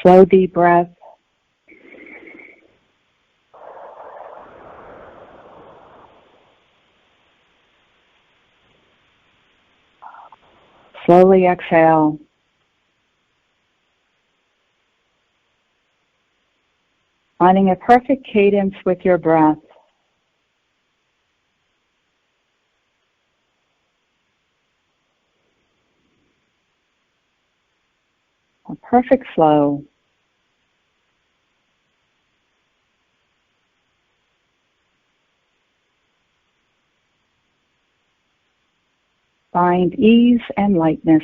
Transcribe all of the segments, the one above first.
Slow, deep breath. Slowly exhale. Finding a perfect cadence with your breath. A perfect flow. Find ease and lightness.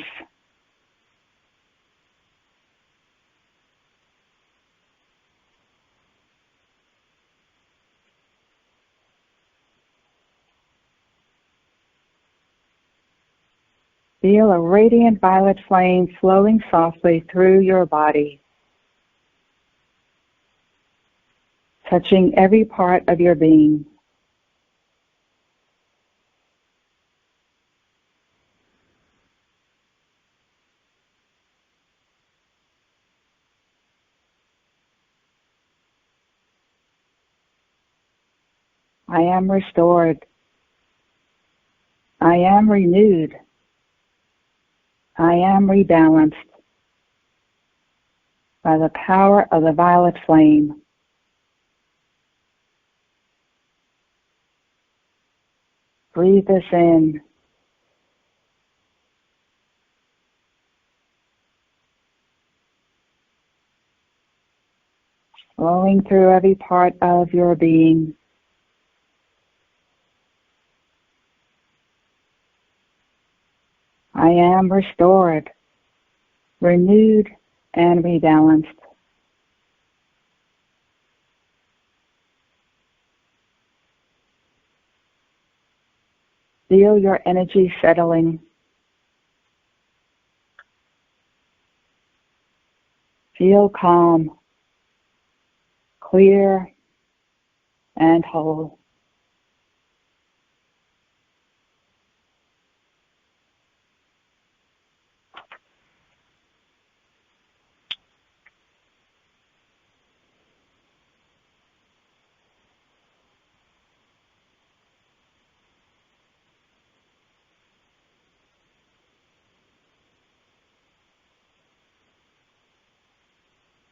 Feel a radiant violet flame flowing softly through your body, touching every part of your being. I am restored. I am renewed. I am rebalanced by the power of the violet flame. Breathe this in. Flowing through every part of your being. I am restored, renewed, and rebalanced. Feel your energy settling. Feel calm, clear, and whole.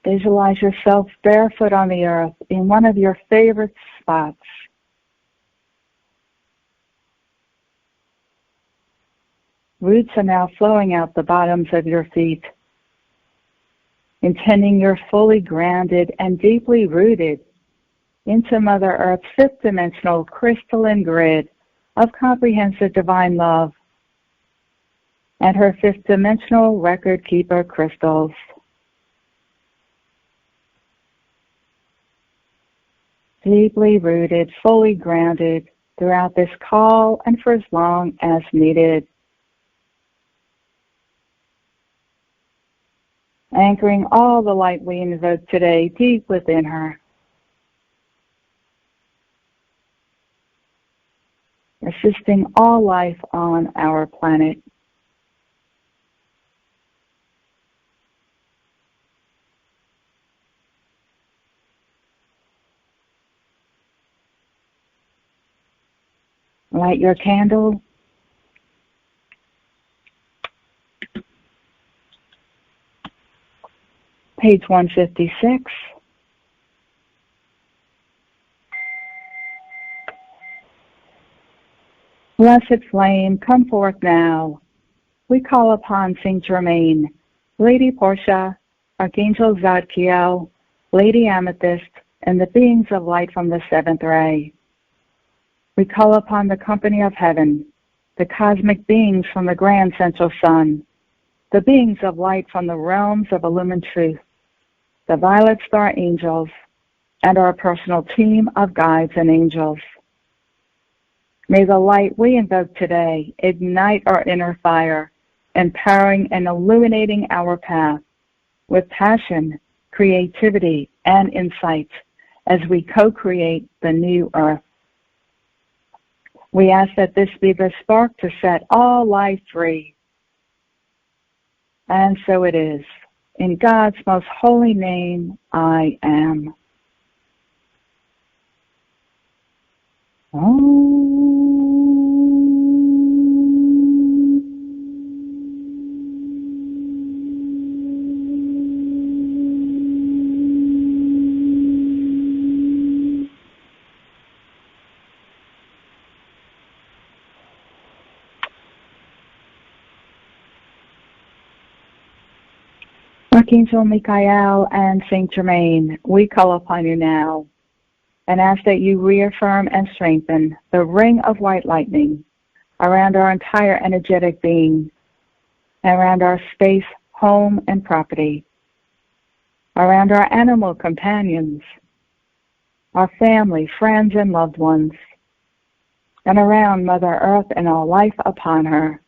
Visualize yourself barefoot on the earth in one of your favorite spots. Roots are now flowing out the bottoms of your feet, intending you're fully grounded and deeply rooted into Mother Earth's fifth-dimensional crystalline grid of comprehensive divine love and her fifth-dimensional record-keeper crystals. Deeply rooted, fully grounded throughout this call and for as long as needed. Anchoring all the light we invoke today deep within her. Assisting all life on our planet. Light your candle. Page 156. Blessed flame, come forth now. We call upon Saint Germain, Lady Portia, Archangel Zadkiel, Lady Amethyst, and the beings of light from the seventh ray. We call upon the company of heaven, the cosmic beings from the grand central sun, the beings of light from the realms of illumined truth, the violet star angels, and our personal team of guides and angels. May the light we invoke today ignite our inner fire, empowering and illuminating our path with passion, creativity, and insight as we co-create the new earth. We ask that this be the spark to set all life free. And so it is. In God's most holy name, I am. Archangel Michael and Saint Germain, we call upon you now and ask that you reaffirm and strengthen the ring of white lightning around our entire energetic being, around our space, home, and property, around our animal companions, our family, friends, and loved ones, and around Mother Earth and all life upon her.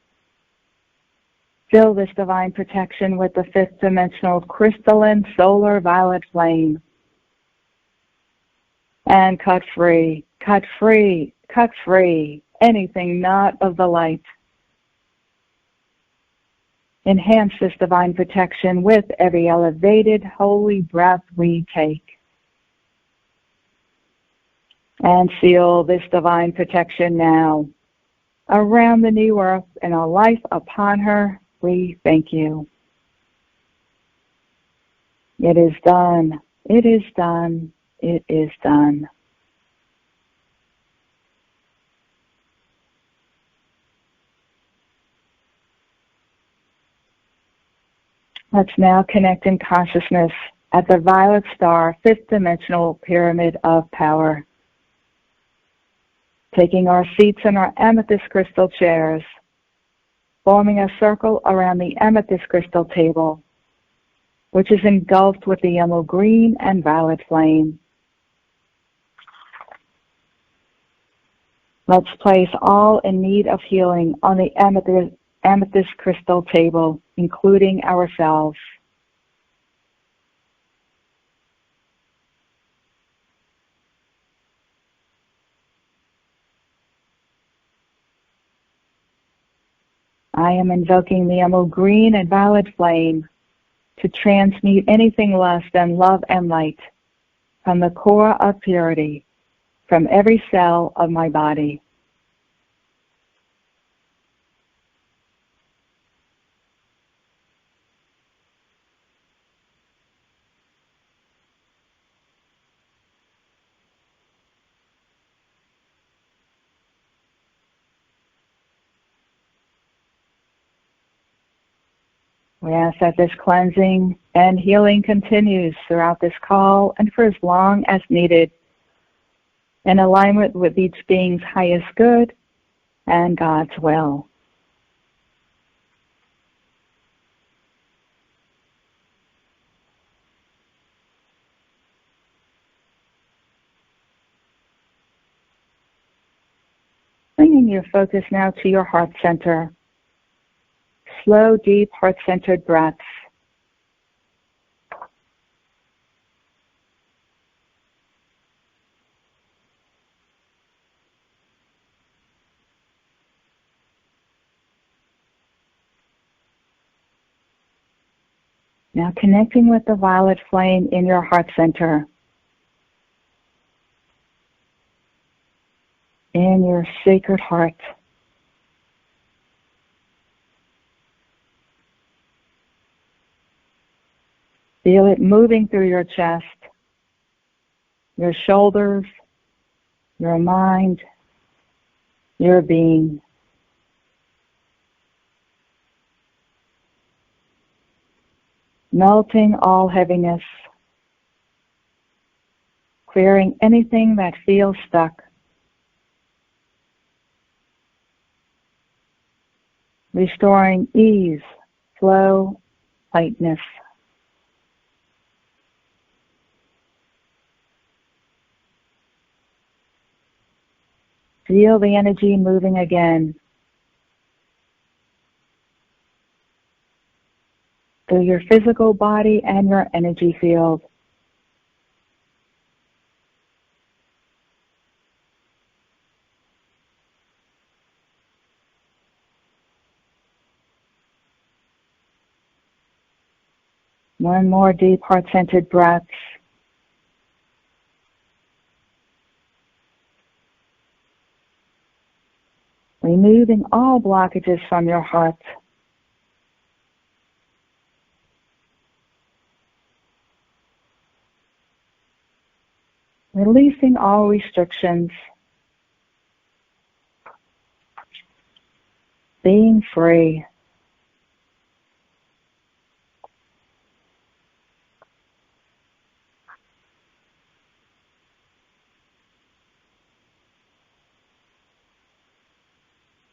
Fill this divine protection with the fifth dimensional crystalline solar violet flame. And cut free anything not of the light. Enhance this divine protection with every elevated holy breath we take. And seal this divine protection now around the new earth and all life upon her. We thank you. It is done. It is done. It is done. Let's now connect in consciousness at the violet star, fifth dimensional pyramid of power. Taking our seats in our amethyst crystal chairs, forming a circle around the amethyst crystal table, which is engulfed with the yellow, green, and violet flame. Let's place all in need of healing on the amethyst crystal table, including ourselves. I am invoking the emerald green and violet flame to transmute anything less than love and light from the core of purity, from every cell of my body. We ask that this cleansing and healing continues throughout this call and for as long as needed, in alignment with each being's highest good and God's will. Bringing your focus now to your heart center. Slow, deep, heart-centered breaths. Now connecting with the violet flame in your heart center. In your sacred heart. Feel it moving through your chest, your shoulders, your mind, your being. Melting all heaviness, clearing anything that feels stuck. Restoring ease, flow, lightness. Feel the energy moving again through your physical body and your energy field. One more deep heart-centered breath. Removing all blockages from your heart. Releasing all restrictions. Being free.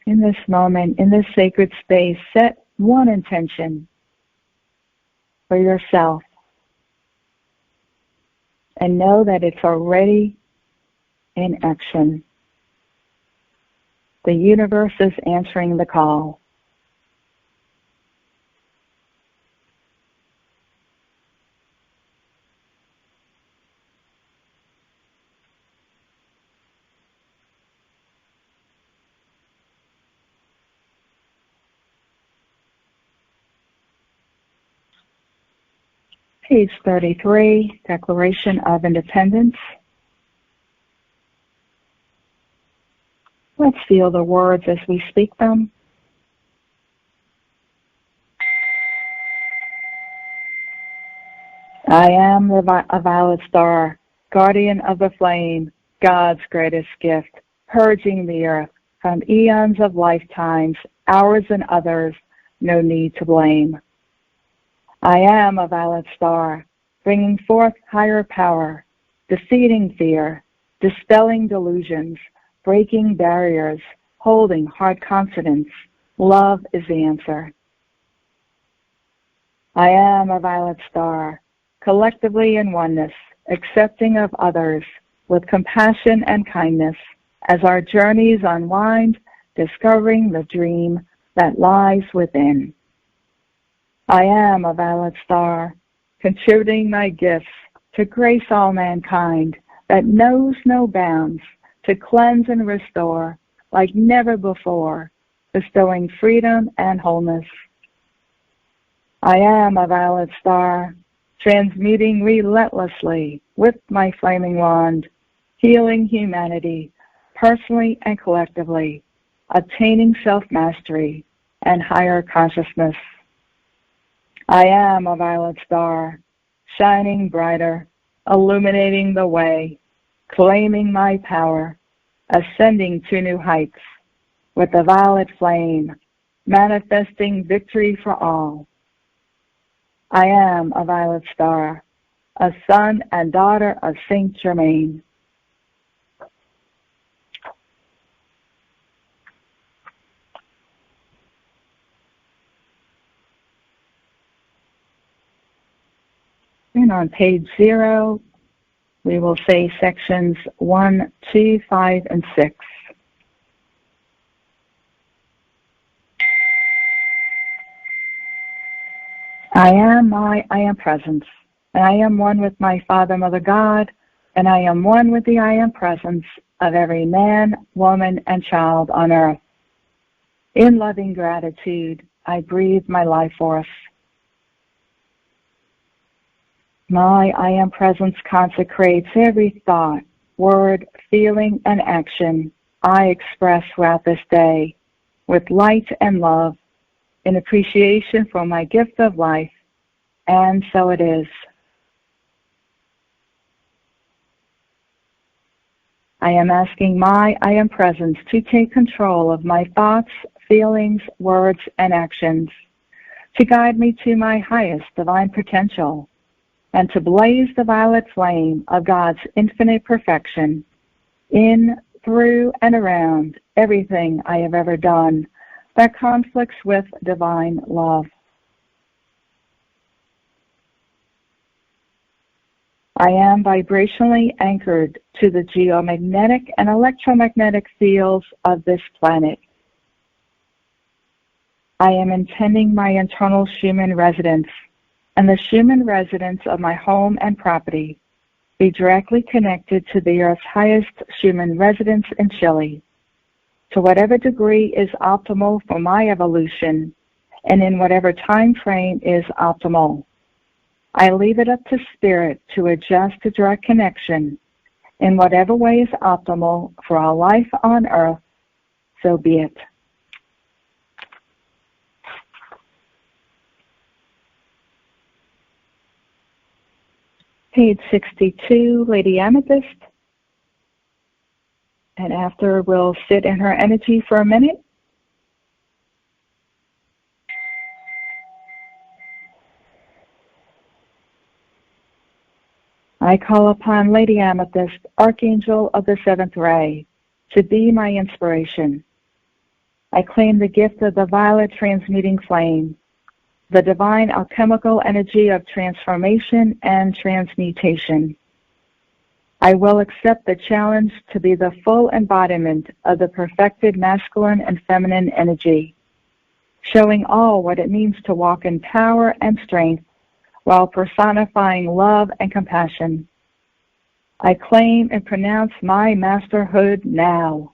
In this moment, in this sacred space, set one intention for yourself and know that it's already in action. The universe is answering the call. Page 33, Declaration of Independence. Let's feel the words as we speak them. I am a violet star, guardian of the flame, God's greatest gift, purging the earth from eons of lifetimes, ours and others, no need to blame. I am a violet star, bringing forth higher power, defeating fear, dispelling delusions, breaking barriers, holding hard confidence. Love is the answer. I am a violet star, collectively in oneness, accepting of others with compassion and kindness as our journeys unwind, discovering the dream that lies within. I am a violet star, contributing my gifts to grace all mankind that knows no bounds, to cleanse and restore like never before, bestowing freedom and wholeness. I am a violet star, transmuting relentlessly with my flaming wand, healing humanity, personally and collectively, attaining self-mastery and higher consciousness. I am a violet star, shining brighter, illuminating the way, claiming my power, ascending to new heights, with the violet flame, manifesting victory for all. I am a violet star, a son and daughter of Saint Germain. And on page 0, we will say sections 1, 2, 5, and 6. I am presence, and I am one with my Father, Mother, God, and I am one with the I am presence of every man, woman, and child on earth. In loving gratitude, I breathe my life force. My I am presence consecrates every thought, word, feeling, and action I express throughout this day with light and love in appreciation for my gift of life, and so it is. I am asking my I am presence to take control of my thoughts, feelings, words, and actions, to guide me to my highest divine potential, and to blaze the violet flame of God's infinite perfection in, through, and around everything I have ever done that conflicts with divine love. I am vibrationally anchored to the geomagnetic and electromagnetic fields of this planet. I am intending my internal Schumann resonance and the Schumann resonance of my home and property be directly connected to the Earth's highest Schumann resonance in Chile, to whatever degree is optimal for my evolution and in whatever time frame is optimal. I leave it up to Spirit to adjust to direct connection in whatever way is optimal for our life on earth, so be it. Page 62, Lady Amethyst. And after, we'll sit in her energy for a minute. I call upon Lady Amethyst, Archangel of the Seventh Ray, to be my inspiration. I claim the gift of the violet transmuting flame, the divine alchemical energy of transformation and transmutation. I will accept the challenge to be the full embodiment of the perfected masculine and feminine energy, showing all what it means to walk in power and strength while personifying love and compassion. I claim and pronounce my masterhood now.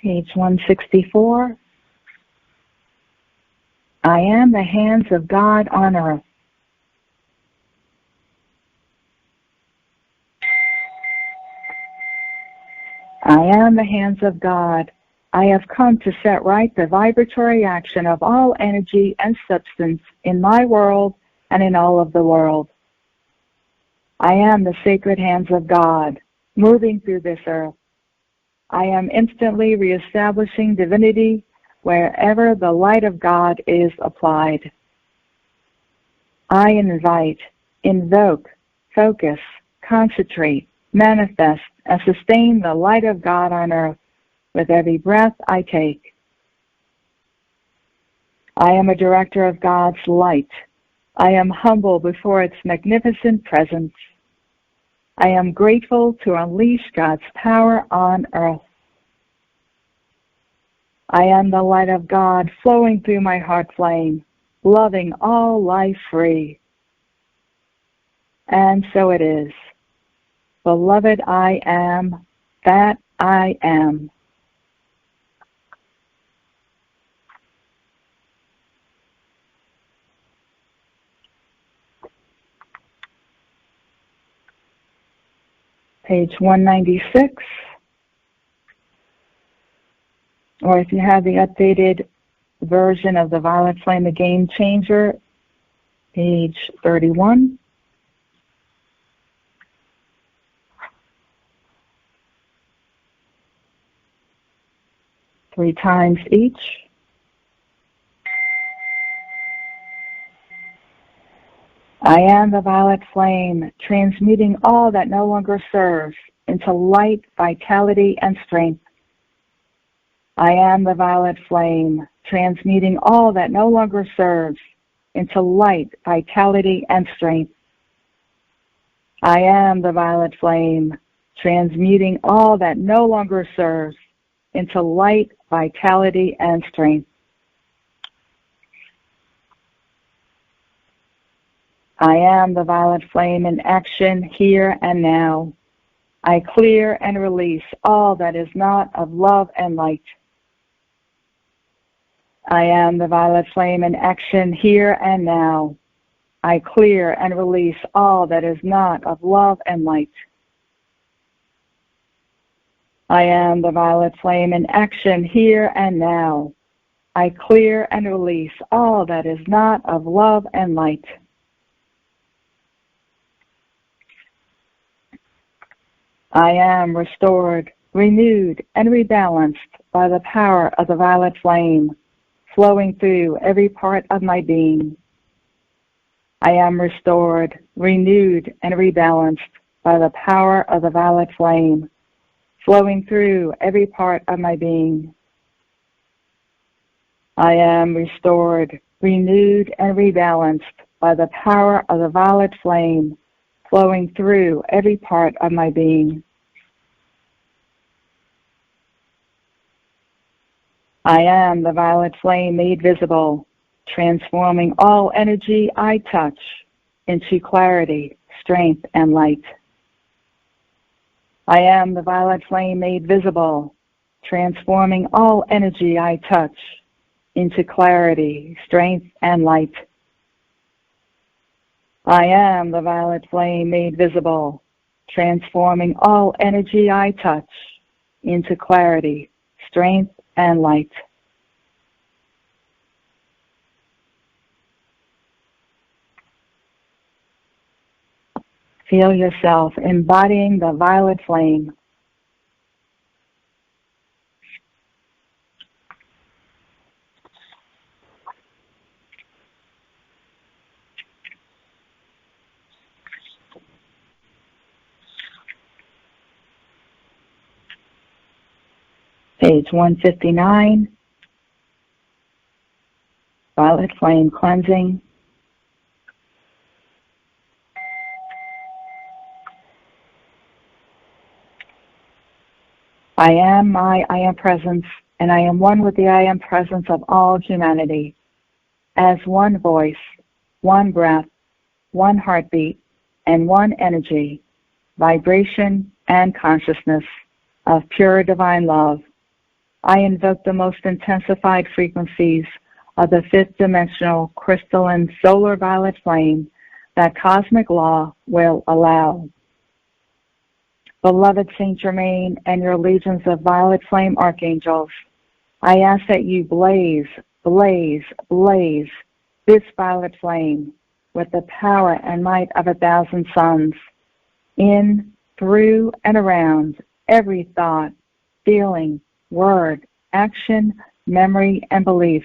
Page 164. I am the hands of God on earth. I am the hands of God. I have come to set right the vibratory action of all energy and substance in my world and in all of the world. I am the sacred hands of God, moving through this earth. I am instantly reestablishing divinity wherever the light of God is applied. I invite, invoke, focus, concentrate, manifest, and sustain the light of God on earth with every breath I take. I am a director of God's light. I am humble before its magnificent presence. I am grateful to unleash God's power on earth. I am the light of God flowing through my heart flame, loving all life free. And so it is. Beloved, I am that I am. Page 196. Or if you have the updated version of the Violet Flame, the Game Changer, page 31. Three times each. I am the violet flame, transmuting all that no longer serves into light, vitality, and strength. I am the violet flame, transmuting all that no longer serves into light, vitality, and strength. I am the violet flame, transmuting all that no longer serves into light, vitality, and strength. I am the violet flame in action here and now. I clear and release all that is not of love and light. I am the violet flame in action here and now. I clear and release all that is not of love and light. I am the violet flame in action here and now. I clear and release all that is not of love and light. I am restored, renewed, and rebalanced by the power of the violet flame, flowing through every part of my being. I am restored, renewed, and rebalanced by the power of the violet flame, flowing through every part of my being. I am restored, renewed, and rebalanced by the power of the violet flame, flowing through every part of my being. I am the violet flame made visible, transforming all energy I touch into clarity, strength, and light. I am the violet flame made visible, transforming all energy I touch into clarity, strength, and light. I am the violet flame made visible, transforming all energy I touch into clarity, strength, and light. Feel yourself embodying the violet flame. Page 159, Violet Flame Cleansing. I am my I am presence, and I am one with the I am presence of all humanity. As one voice, one breath, one heartbeat, and one energy, vibration, and consciousness of pure divine love, I invoke the most intensified frequencies of the fifth dimensional crystalline solar violet flame that cosmic law will allow. Beloved Saint Germain and your legions of violet flame archangels, I ask that you blaze, blaze, blaze this violet flame with the power and might of 1,000 suns, in, through, and around every thought, feeling, word, action, memory, and belief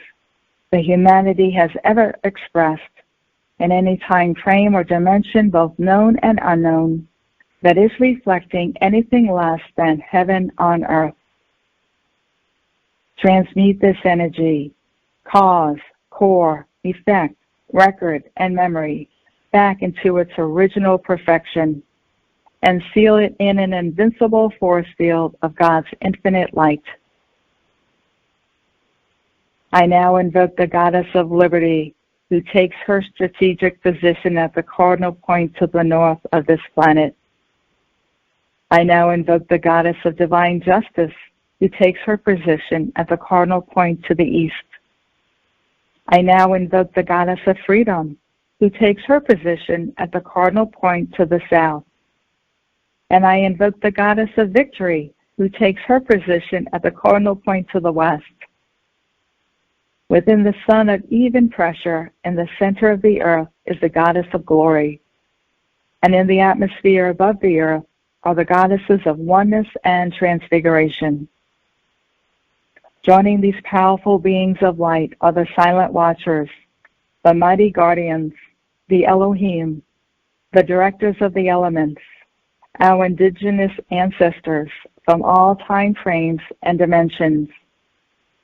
that humanity has ever expressed in any time frame or dimension, both known and unknown, that is reflecting anything less than heaven on earth. Transmute this energy, cause, core, effect, record, and memory back into its original perfection, and seal it in an invincible force field of God's infinite light. I now invoke the Goddess of Liberty, who takes her strategic position at the cardinal point to the north of this planet. I now invoke the Goddess of Divine Justice, who takes her position at the cardinal point to the east. I now invoke the Goddess of Freedom, who takes her position at the cardinal point to the south. And I invoke the Goddess of Victory, who takes her position at the cardinal point to the west. Within the sun of even pressure in the center of the earth is the Goddess of Glory. And in the atmosphere above the earth are the goddesses of oneness and transfiguration. Joining these powerful beings of light are the silent watchers, the mighty guardians, the Elohim, the directors of the elements, our indigenous ancestors from all time frames and dimensions,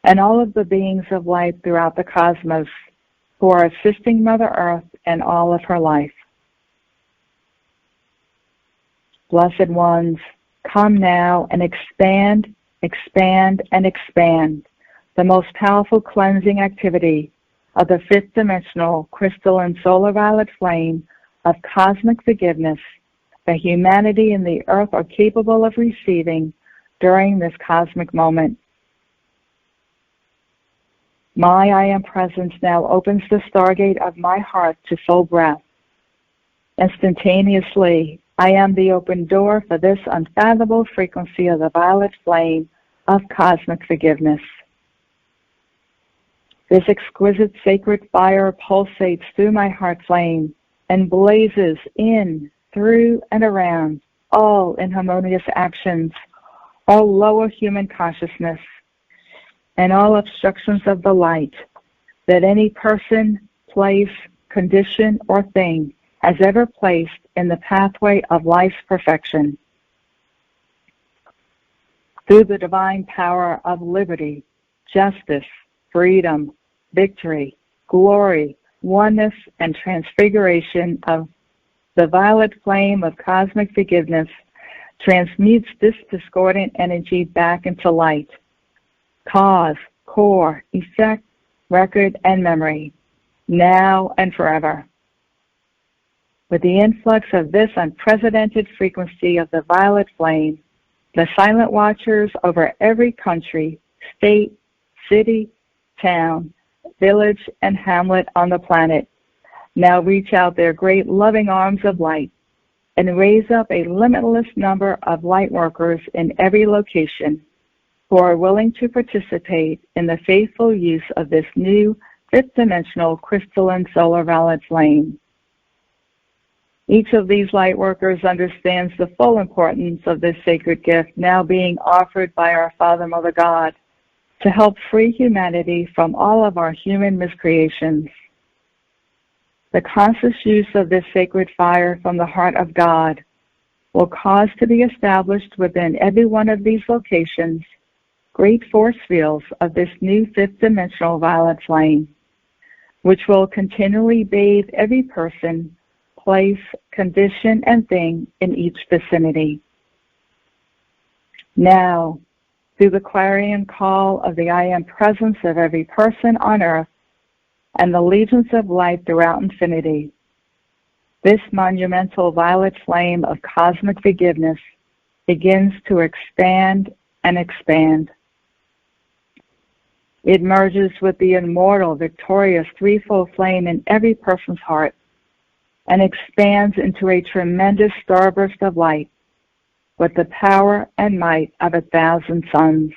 and all of the beings of light throughout the cosmos who are assisting Mother Earth and all of her life. Blessed ones, come now and expand, expand, and expand the most powerful cleansing activity of the fifth dimensional crystalline solar violet flame of cosmic forgiveness that humanity and the earth are capable of receiving during this cosmic moment. My I Am presence now opens the stargate of my heart to full breath, Instantaneously, I am the open door for this unfathomable frequency of the violet flame of cosmic forgiveness. This exquisite sacred fire pulsates through my heart flame and blazes in, through, and around, all inharmonious actions, all lower human consciousness, and all obstructions of the light that any person, place, condition, or thing has ever placed in the pathway of life's perfection. Through the divine power of liberty, justice, freedom, victory, glory, oneness, and transfiguration of the violet flame of cosmic forgiveness transmutes this discordant energy back into light, cause, core, effect, record, and memory, now and forever. With the influx of this unprecedented frequency of the violet flame, the silent watchers over every country, state, city, town, village, and hamlet on the planet now reach out their great loving arms of light and raise up a limitless number of light workers in every location who are willing to participate in the faithful use of this new fifth-dimensional crystalline solar violet flame. Each of these light workers understands the full importance of this sacred gift now being offered by our Father, Mother God to help free humanity from all of our human miscreations. The conscious use of this sacred fire from the heart of God will cause to be established within every one of these locations great force fields of this new fifth-dimensional violet flame, which will continually bathe every person, place, condition, and thing in each vicinity. Now, through the clarion call of the I Am presence of every person on earth and the legions of light throughout infinity, this monumental violet flame of cosmic forgiveness begins to expand and expand. It merges with the immortal, victorious, threefold flame in every person's heart and expands into a tremendous starburst of light with the power and might of 1,000 suns.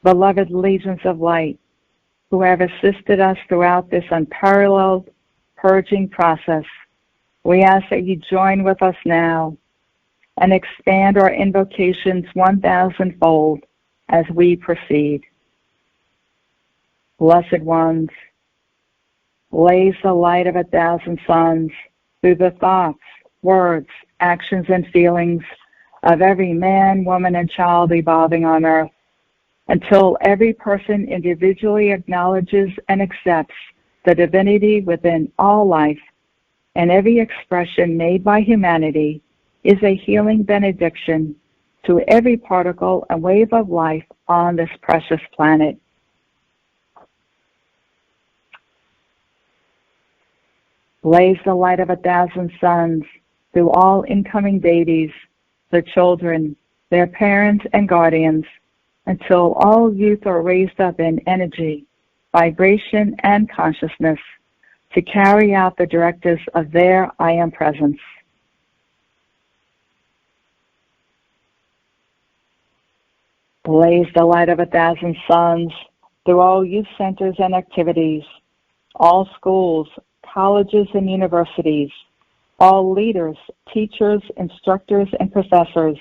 Beloved legions of light, who have assisted us throughout this unparalleled purging process, we ask that you join with us now and expand our invocations 1,000-fold as we proceed. Blessed ones, blaze the light of 1,000 suns through the thoughts, words, actions, and feelings of every man, woman, and child evolving on earth, until every person individually acknowledges and accepts the divinity within all life, and every expression made by humanity is a healing benediction to every particle and wave of life on this precious planet. Blaze the light of 1,000 suns through all incoming babies, their children, their parents and guardians, until all youth are raised up in energy, vibration, and consciousness to carry out the directives of their I Am presence. Blaze the light of 1,000 suns through all youth centers and activities, all schools, colleges, and universities, all leaders, teachers, instructors, and professors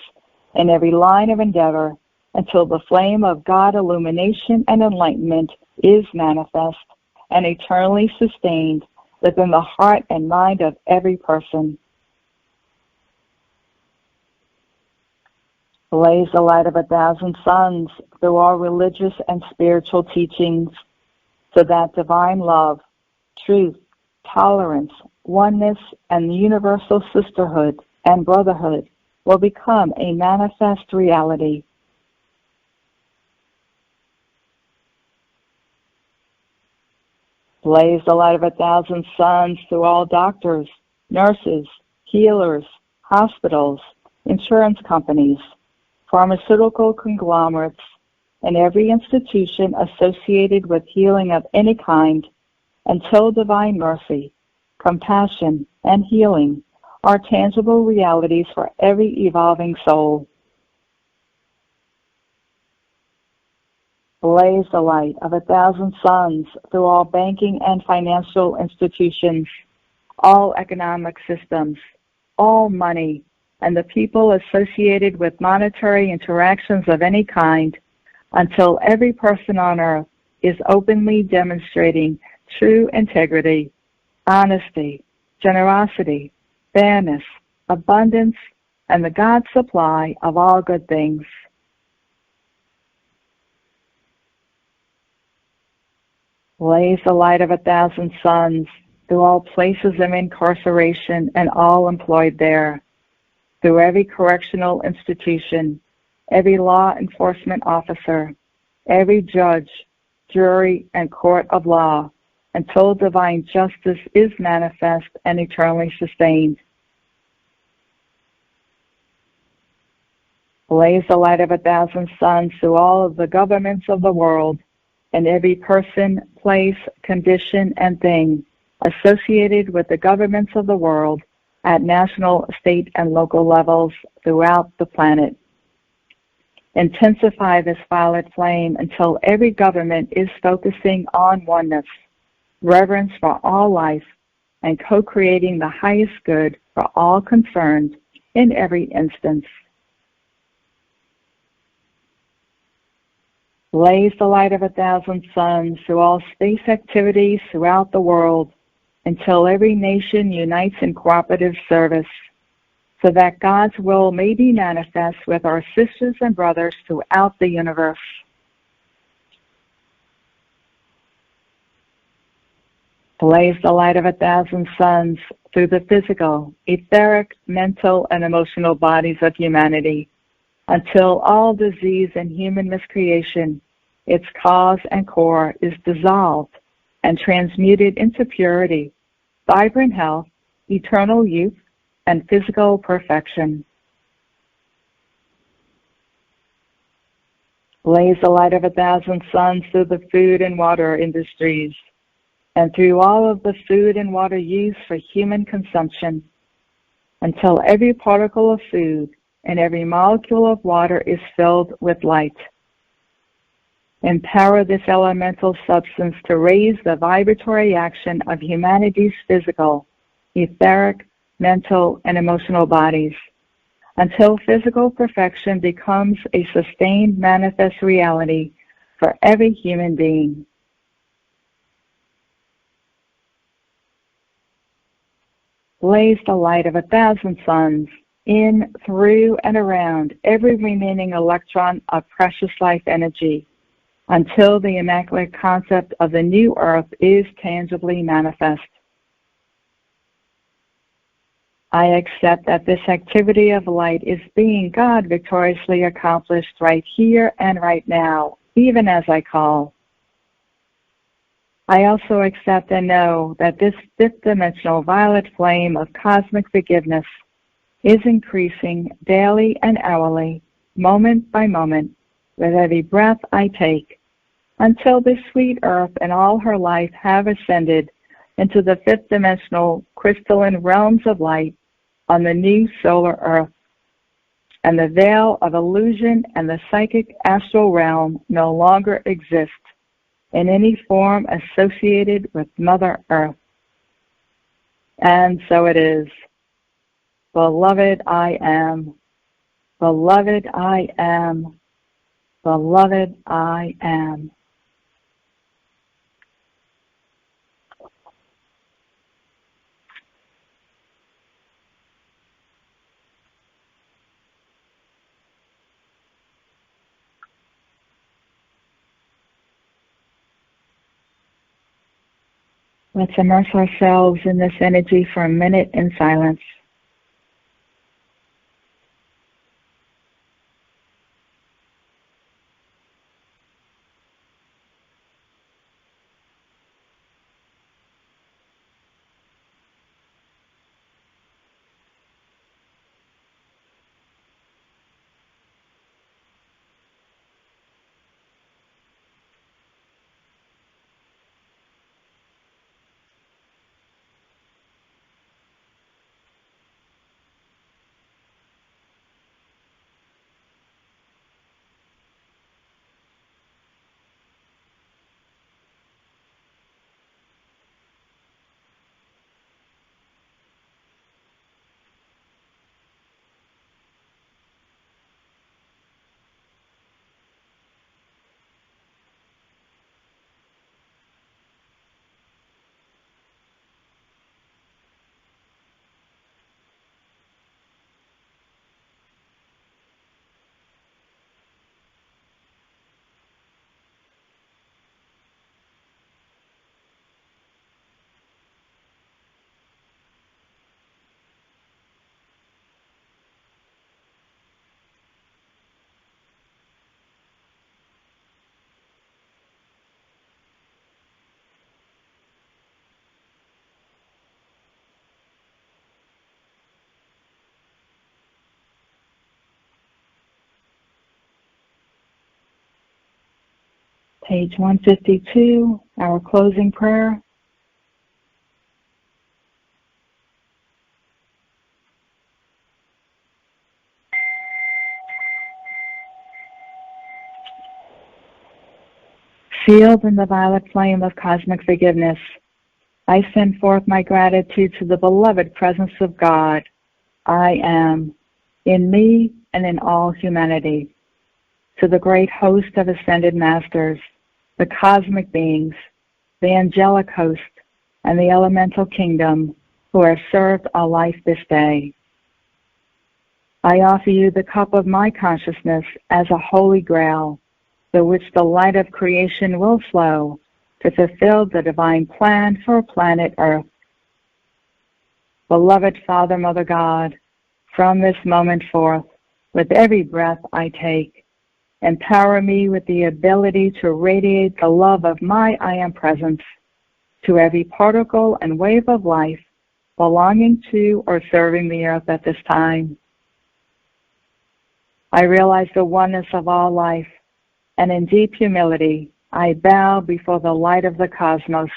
in every line of endeavor, until the flame of God illumination and enlightenment is manifest and eternally sustained within the heart and mind of every person. Blaze the light of 1,000 suns through all religious and spiritual teachings, so that divine love, truth, tolerance, oneness, and the universal sisterhood and brotherhood will become a manifest reality. Blaze the light of 1,000 suns through all doctors, nurses, healers, hospitals, insurance companies, pharmaceutical conglomerates, and every institution associated with healing of any kind, until divine mercy, compassion, and healing are tangible realities for every evolving soul. Blaze the light of 1,000 suns through all banking and financial institutions, all economic systems, all money, and the people associated with monetary interactions of any kind, until every person on earth is openly demonstrating true integrity, honesty, generosity, fairness, abundance, and the God supply of all good things. Blaze the light of 1,000 suns through all places of incarceration and all employed there, through every correctional institution, every law enforcement officer, every judge, jury, and court of law, until divine justice is manifest and eternally sustained. Blaze the light of 1,000 suns through all of the governments of the world, and every person, place, condition, and thing associated with the governments of the world at national, state, and local levels throughout the planet. Intensify this violet flame until every government is focusing on oneness, reverence for all life, and co-creating the highest good for all concerned in every instance. Blaze the light of 1,000 suns through all space activities throughout the world until every nation unites in cooperative service, so that God's will may be manifest with our sisters and brothers throughout the universe. Blaze the light of 1,000 suns through the physical, etheric, mental, and emotional bodies of humanity, until all disease and human miscreation, its cause and core, is dissolved and transmuted into purity, vibrant health, eternal youth, and physical perfection. Blaze the light of 1,000 suns through the food and water industries, and through all of the food and water used for human consumption, until every particle of food and every molecule of water is filled with light. Empower this elemental substance to raise the vibratory action of humanity's physical, etheric, mental, and emotional bodies, until physical perfection becomes a sustained manifest reality for every human being. Blaze the light of 1,000 suns in, through, and around every remaining electron of precious life energy, until the immaculate concept of the new earth is tangibly manifest. I accept that this activity of light is being God victoriously accomplished right here and right now, even as I call. I also accept and know that this fifth dimensional violet flame of cosmic forgiveness is increasing daily and hourly, moment by moment, with every breath I take, until this sweet earth and all her life have ascended into the fifth dimensional crystalline realms of light on the new solar earth, and the veil of illusion and the psychic astral realm no longer exist in any form associated with Mother Earth. And so it is. Beloved I am. Beloved I am. Beloved I am. Let's immerse ourselves in this energy for a minute in silence. Page 152, our closing prayer. Sealed in the violet flame of cosmic forgiveness, I send forth my gratitude to the beloved presence of God, I am, in me and in all humanity, to the great host of ascended masters, the cosmic beings, the angelic host, and the elemental kingdom who have served our life this day. I offer you the cup of my consciousness as a holy grail, through which the light of creation will flow to fulfill the divine plan for planet Earth. Beloved Father, Mother God, from this moment forth, with every breath I take, empower me with the ability to radiate the love of my I Am presence to every particle and wave of life belonging to or serving the earth at this time. I realize the oneness of all life, and in deep humility, I bow before the light of the cosmos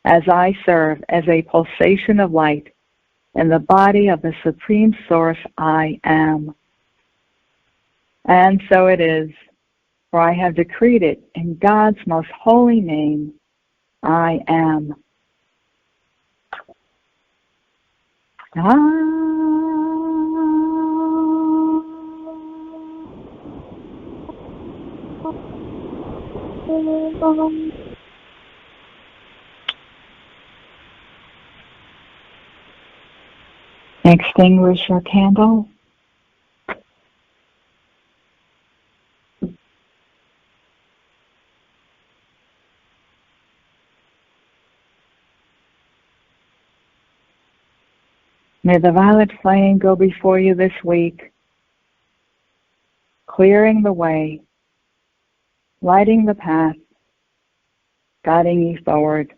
as I serve as a pulsation of light in the body of the Supreme Source I Am. And so it is, for I have decreed it in God's most holy name, I am. Extinguish your candle. May the violet flame go before you this week, clearing the way, lighting the path, guiding you forward.